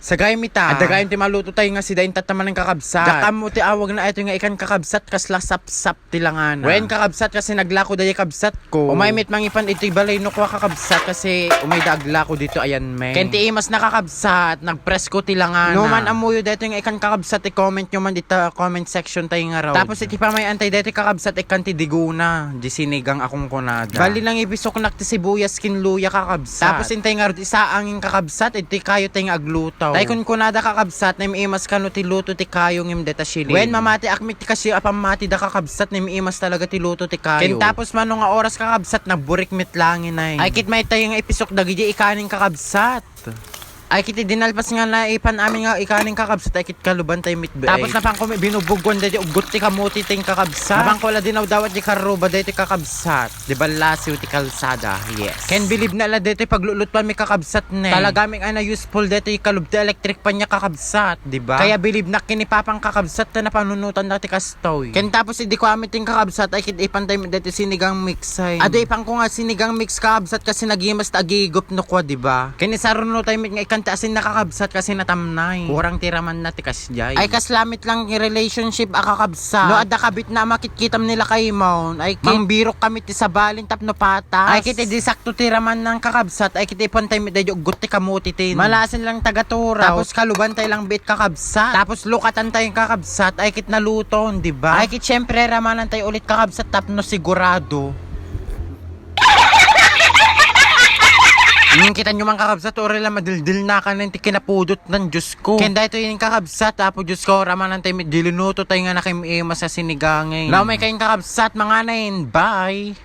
Sagay mita. Adagayon ti maluto tayo nga si dain tataman ng kakabsat. Dakam mo ti awag na ito nga ikan kakabsat kasla sap-sap tilangan. Wen kakabsat kasi naglako dahi kabsat ko. Umay mit mangipan ito'y balay no kwa kakabsat kasi umay daglako dito ayan men. Kenti imas nakakabsat nagpress ko tilangan. Numan amuyo dito nga ikan kakabsat i-comment nyo man dito comment section tayo nga raw. Tapos iti pa may antay dito kakabsat ikan ti diguna. Di sinigang akong kunada. Bali lang ibisok nak ti sibuyas kinluya kakabsat. Tapos intay nga isa angin kakabsat iti kayo tayo nga aglutaw. Tay kun kunada kakabsat na imas kano ti luto ti kayo ngim deta shilin. Wen mamati akmit ti kasi apamati da kakabsat na imas talaga ti luto ti kayo. Ken tapos man nga oras kakabsat nagburik mit langin ay. Ay kit may tayo nga ipisok dagiti ikaning kakabsat. Ay kiti dinalpas nga na ipan amin nga ikaning kakabsat ay kit kaluban tayo mitbe. Tapos napang kumi binubugwan dati ugot ti kamuti ting kakabsat. Napang ko la dinaw dawat di karuba dati kakabsat. Di ba lasiw ti kalsada? Yes. Can believe na la dati paglulot pa mi kakabsat ne. Talagaming ana useful dati kalub ti electric pa niya kakabsat, di ba? Kaya believe na kinipapang kakabsat na panunutan dati kastoy. Ken tapos hindi ko amit ting kakabsat ay kit ipan tayo dati sinigang mix ay. Ado ipang ko nga sinigang mix kakabsat kasi nagimas ta agigop no kwa, di ba? Ken isaruno tayo mit nga kanta asin nakakabsat kasi natamnay. Kurang tiraman na tikas jay. Ay kaslamit lang yung relationship akakabsat. No adda kabit na makitkitam nila kay Maun. Ay mangbirok kami ti sabalin tapno patas. Ay kiti di sakto tiraman ng kakabsat. Ay kiti pantay mi dayo gutti kamuti tin. Malasin lang tagatura. Tapos kaluban tay lang bit kakabsat. Tapos lukatan tay kakabsat. Ay kit naluton, di ba? Ay kit syempre ramanan tay ulit kakabsat tapno sigurado. Kita nyo man kakabsat, ore lang madildil na ka na yung kinapudot ng Diyos ko. Kenda ito yung kakabsat, apo Diyos ko, ramanan tayo dilinuto tayo nga na kayo sa sinigangin. Now may kayong kakabsat, mga nain, bye!